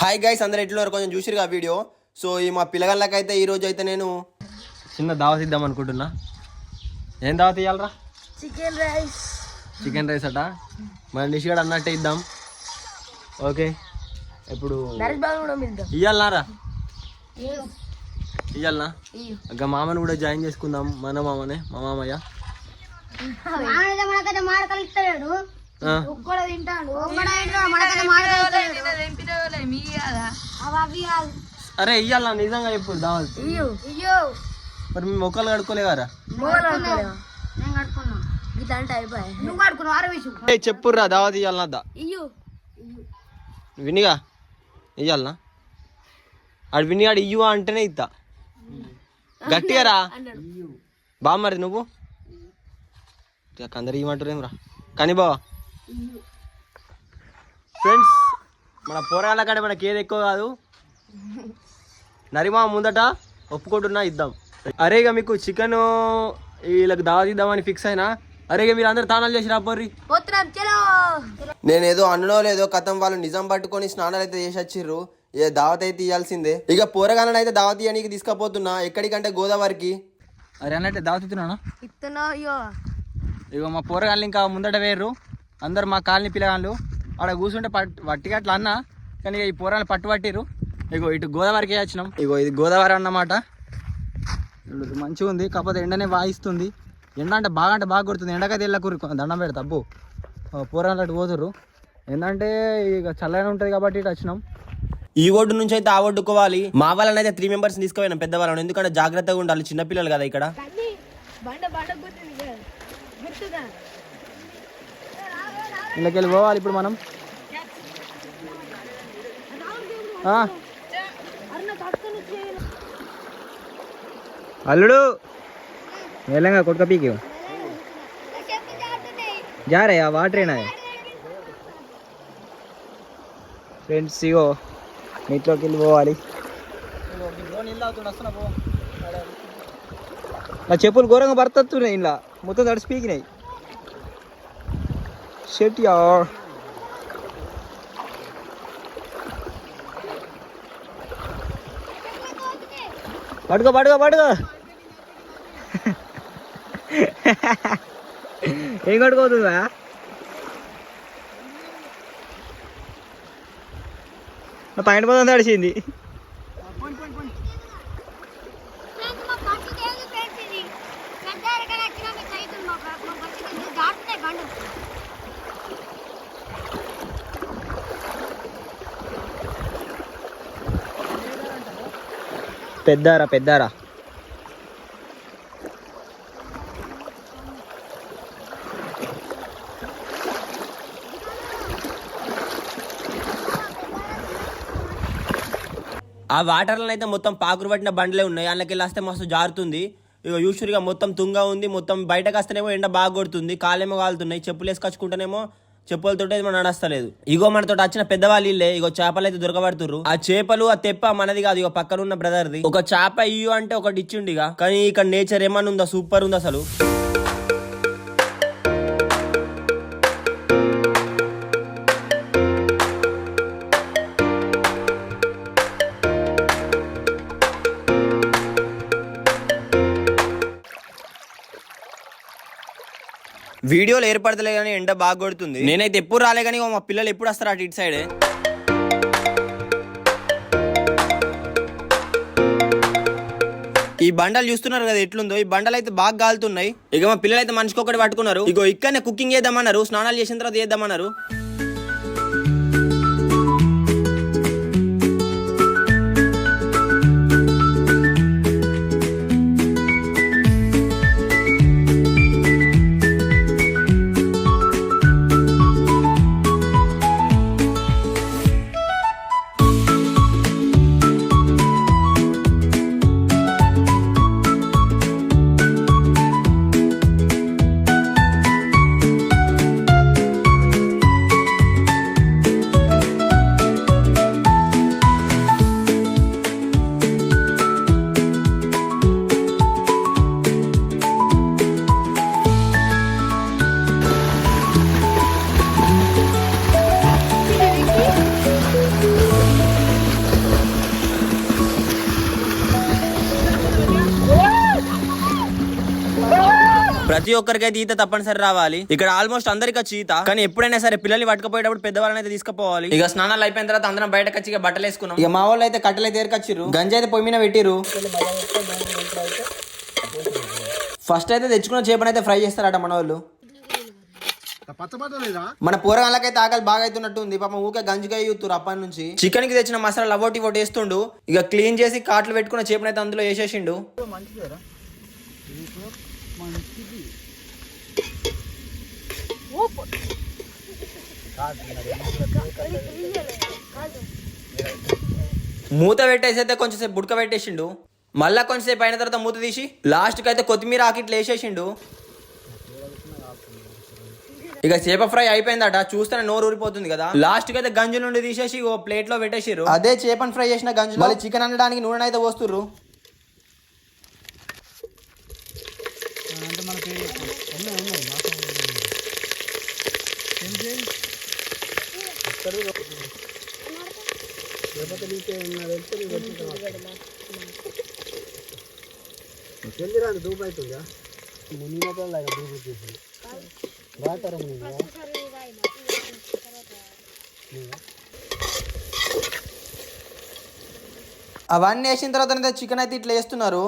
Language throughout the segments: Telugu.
హాయ్ గైస్, అందరు ఎట్లున్నారు? కొంచెం చూసిరుగా వీడియో. సో ఈ మా పిల్లగాళ్ళకైతే ఈ రోజు అయితే నేను చిన్న దావత్ ఇద్దాం అనుకుంటున్నా. ఏం దావత్ ఇవ్వాలరా? చికెన్ రైస్ అట. మన నిషిగాడు అన్నట్టే ఇద్దాం. ఓకే, ఇప్పుడు ఇవ్వాలనారా? ఇవ్వాలనా? ఇంకా మామని కూడా జాయిన్ చేసుకుందాం. మన మామనే, మా మామయ్య. అరే ఇయ్యాల నిజంగా చెప్పు దావత్. మరి మేము మొక్కలు కడుక్కోలేగారా? చెప్పుర్రా దావత్ ఇయ్యాలనా? వినిగా ఇయ్యాలనా? ఆడు వినిగాడు ఇయ్యు అంటేనే ఇద్దా. గట్టిగా రా బామ్మరి. నువ్వు అందరు ఇవ్వమంటారు ఏం రా కానీ బావా. ఫ్రెండ్స్, మన పోరాళ్ళ కాడ మనకి ఏది ఎక్కువ కాదు. నరిమా ముందట ఒప్పుకుంటున్నా, ఇద్దాం. అరేగా మీకు చికెన్ వీళ్ళకి దావత్ ఇద్దామని ఫిక్స్ అయినా. అరేగా మీరు అందరు తానాలు చేసి రాపోర్రి. నేనేదో అనడో లేదో కథం వాళ్ళు నిజం పట్టుకొని స్నానాలు అయితే చేసి వచ్చిర్రు. ఏ దావత్ అయితే ఇవ్వాల్సిందే. ఇక పోరగాలను అయితే దావత్ ఇవ్వడానికి తీసుకుపోతున్నా. ఎక్కడికంటే గోదావరికి. అరే అన్నట్టే దావత్ ఇస్తున్నా. ఇగో మా పోరగాళ్ళు ఇంకా ముందట వేర్రు. అందరు మా కాలనీ పిల్లగాళ్ళు ఆడ కూర్చుంటే పట్టిగా అట్లా అన్నా. కానీ ఈ పోరాలు పట్టిర్రు. ఇగో ఇటు గోదావరికి వచ్చినాం. ఇగో ఇది గోదావరి అన్నమాట. మంచిగా ఉంది, కాకపోతే ఎండనే వాయిస్తుంది. ఎండ అంటే బాగా కొడుతుంది. ఎండకైతే వెళ్ళకూరి దండం పెడతా. అబ్బు పోరాలు అటు పోతుర్రు. ఏంటంటే ఇక చల్లగానే ఉంటుంది కాబట్టి ఇటు వచ్చినాం. ఈ ఒడ్డు నుంచి అయితే ఆ ఒడ్డుకోవాలి. మా వాళ్ళని అయితే 3 మెంబర్స్ తీసుకుపోయినాం, పెద్దవాళ్ళని. ఎందుకంటే జాగ్రత్తగా ఉండాలి, చిన్నపిల్లలు కదా ఇక్కడ. ఇళ్ళకెళ్ళి పోవాలి ఇప్పుడు మనం. అల్లుడు వెళ్ళంగా కొడుక పీకి జారే ఆ వాటరేనా ఫ్రెండ్స్. ఇగో నీటిలోకి వెళ్ళి పోవాలి. నా చెప్పులు ఘోరంగా భర్తస్తున్నాయి. ఇలా మొత్తం తడిసి పీకినాయి. షెట్ యార్. పడుకో ఏం కట్టుకోతుందా? పైన పోతుంది తడిసింది. పెద్దారా ఆ వాటర్లో అయితే మొత్తం పాకురు పట్టిన బండ్లే ఉన్నాయి. అందులోకి వెళ్ళి వస్తే మస్తు జారుతుంది. ఇక యూజువల్గా మొత్తం తుంగా ఉంది. మొత్తం బయటకు వస్తేనేమో ఎండ బాగా కొడుతుంది, కాళ్ళేమో కాలుతున్నాయి. చెప్పులు వేసుకొచ్చుకుంటేనేమో చెప్పులతో మనం నడుస్తలేదు. ఇగో మనతో వచ్చిన పెద్దవాళ్ళు ఇల్లే. ఇగో చేపలు అయితే దొరకబడుతుర్రు. ఆ చేపలు ఆ తెప్ప మనది కాదు, ఇగో పక్కన ఉన్న బ్రదర్ది. ఒక చేప ఇయ్యు అంటే ఒకటి ఇచ్చిండిగా. కానీ ఇక్కడ నేచర్ ఏమన్నా ఉందా? సూపర్ ఉంది అసలు. వీడియోలు ఏర్పడతలే కానీ ఎండ బాగా కొడుతుంది. నేనైతే ఎప్పుడు రాలే కానీ మా పిల్లలు ఎప్పుడు వస్తారు అటు ఇటు సైడే. ఈ బండలు చూస్తున్నారు కదా ఎట్లుందో. ఈ బండలు అయితే బాగా కాలుతున్నాయి. ఇక మా పిల్లలు అయితే మనిషికి ఒకటి పట్టుకున్నారు. ఇగో ఇక్కడనే కుకింగ్ చేద్దామన్నారు, స్నానాలు చేసిన తర్వాత చేద్దామన్నారు. ప్రతి ఒక్కరికైతే ఈత తప్పనిసరి రావాలి. ఇక్కడ ఆల్మోస్ట్ అందరికి వచ్చి ఈత, కానీ ఎప్పుడైనా సరే పిల్లల్ని పట్టుకుపోయేటప్పుడు పెద్దవాళ్ళని అయితే తీసుకుపోవాలి. ఇక స్నానాలు అయిపోయిన తర్వాత అందరం బయటకు వచ్చి ఇక బట్టలు వేసుకున్నాం. ఇక మా వాళ్ళు అయితే కట్టెలు అయితే ఏరుకొచ్చిర్రు, గంజి అయితే పొయ్యి మీద పెట్టిరు. ఫస్ట్ అయితే తెచ్చుకున్న చేపని అయితే ఫ్రై చేస్తారట మన వాళ్ళు. మన పోరగాళ్ళకైతే ఆకలి బాగా అవుతున్నట్టు ఉంది. పాపం ఊకే గంజిగా యూతురు అప్పటి నుంచి. చికెన్ కి తెచ్చిన మసాలా లవోటి ఒకటి వేస్తుండు. ఇక క్లీన్ చేసి కాట్లు పెట్టుకున్న చేపని అయితే అందులో వేసేసిండు. మూత పెట్టేసి అయితే కొంచెంసేపు బుడక పెట్టేసిండు. మళ్ళా కొంచెంసేపు అయిన తర్వాత మూత తీసి లాస్ట్ కి అయితే కొత్తిమీర ఆకిట్లు వేసేసిండు. ఇక చేప ఫ్రై అయిపోయిందట, చూస్తేనే నోరు ఊరిపోతుంది కదా. లాస్ట్ కి అయితే గంజు నుండి తీసేసి ఓ ప్లేట్ లో పెట్టేసిర్రు. అదే చేపని ఫ్రై చేసిన గంజు మళ్ళీ చికెన్ అనడానికి నూనె అయితే పోస్తుర్రు. అవన్నీ వేసిన తర్వాత చికెన్ అయితే ఇట్లా వేస్తున్నారు.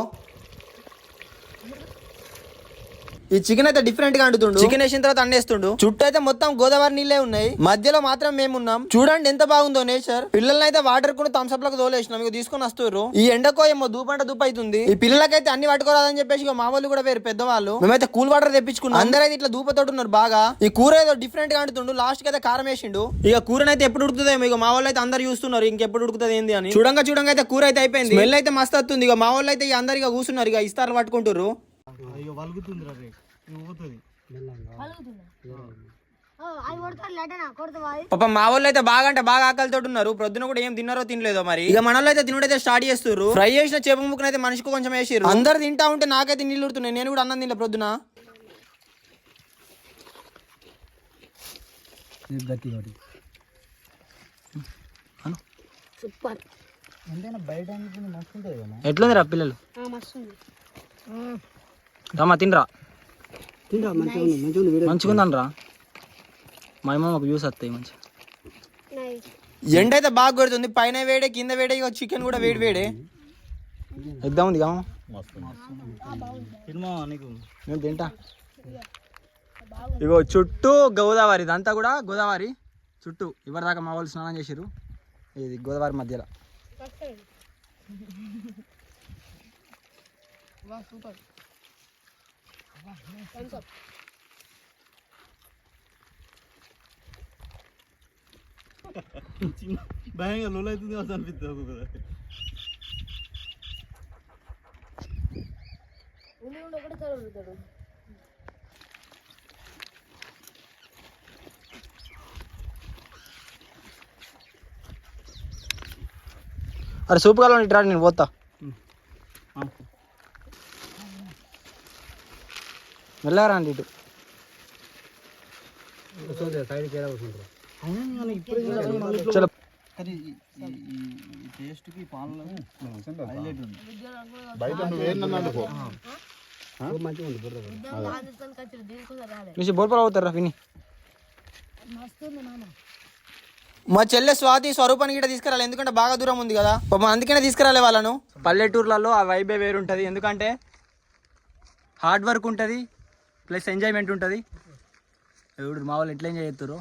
ఈ చికెన్ అయితే డిఫరెంట్ గా అంటుతుండు. చికెన్ వేసిన తర్వాత అండేస్తుండు. చుట్టూ అయితే మొత్తం గోదావరి నీళ్ళే ఉన్నాయి, మధ్యలో మాత్రం మేము ఉన్నాం. చూడండి ఎంత బాగుందో నేచర్. పిల్లల్ని అయితే వాటర్ కూడా థమ్స్అప్ లకు తోలేసినాం. ఇక తీసుకొని వస్తారు. ఈ ఎండకో ఏమో దూపంట దూపు అవుతుంది. ఈ పిల్లలకైతే అన్ని పట్టుకోరాదని చెప్పేసి ఇక మా వాళ్ళు కూడా వేరు పెద్దవాళ్ళు. మేమైతే కూల్ వాటర్ తెప్పించుకున్నాం. అందరైతే ఇట్లా దూపతోటి ఉన్నారు బాగా. ఈ కూర ఏదో డిఫరెంట్ గా అంటుండు. లాస్ట్ కి అయితే కారం వేసిండు. ఇక కూరనైతే ఎప్పుడు ఉడుకుతుందేమో. ఇక మా వాళ్ళు అయితే అందరు చూస్తున్నారు ఇంకెప్పుడు ఉడుకుతుంది ఏంది అని. చూడంగా అయితే కూర అయితే అయిపోయింది. స్మెల్ అయితే మస్తు వస్తుంది. ఇక మా వాళ్ళు అయితే అందరిగా కూర్చున్నారు. ఇక ఇస్తారు పట్టుకుంటారు. పాప మా వాళ్ళు అయితే బాగా అంటే బాగా ఆకలితో ఉన్నారు. ప్రొద్దున కూడా ఏం తిన్నారో తినలేదో మరి. ఇక మన అయితే తినుడైతే స్టార్ట్ చేస్తారు. ఫ్రై చేసిన చేప ముక్కను అయితే మనిషికి కొంచెం వేసారు. అందరు తింటా ఉంటే నాకైతే నీళ్ళు ఉడుతున్నాయి. నేను కూడా అన్నం తినలే ప్రొద్దున. ఎట్లుంది రా పిల్లలు? రమ్మా తినరా, మంచిగా ఉందనరా. మా అమ్మ మాకు యూస్ వస్తాయి మంచి. ఎండ అయితే బాగా కొడుతుంది. పైన వేడే కింద వేడే. ఇక చికెన్ కూడా వేడి వేడే. ఎద్దా ఉంది నేను తింటా. ఇగో చుట్టూ గోదావరి, ఇదంతా కూడా గోదావరి చుట్టూ. ఇవరిదాకా మా వాళ్ళు స్నానం చేసిర్రు. ఇది గోదావరి మధ్యలో. భయంగా లోలు అవుతుంది అసలు అనిపిస్తుంది కదా. అరే సూప్ కాలం ఇట్రా, నేను పోతా. వెళ్ళారా అండి ఇటు. చలో బోర్పల్ అవుతారా విని. మా చెల్లె స్వాతి స్వరూపానికి గిట్ట తీసుకురాలి, ఎందుకంటే బాగా దూరం ఉంది కదా. అందుకనే తీసుకురాలే వాళ్ళను. పల్లెటూర్లలో ఆ వైబే వేరుంటుంది. ఎందుకంటే హార్డ్ వర్క్ ఉంటుంది, ప్లస్ ఎంజాయ్మెంట్ ఉంటుంది. ఇప్పుడు మా వాళ్ళు ఎట్లా ఎంజాయ్ చేస్తారు,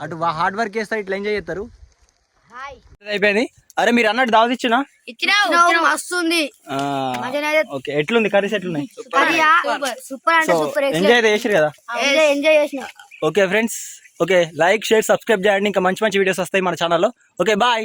అటు హార్డ్ వర్క్ చేస్తారు, ఇట్లా ఎంజాయ్ చేస్తారు. అయిపోయింది. అరే మీరు అన్నట్టు దావత్ ఇచ్చినా ఓకే. ఎట్లుంది కర్రీస్ ఎట్లున్నాయి? ఎంజాయ్ చేసారు కదా. Okay friends, okay like share subscribe చేయండి. ఇంకా మంచి మంచి వీడియోస్ వస్తాయి మన ఛానల్లో. Okay bye.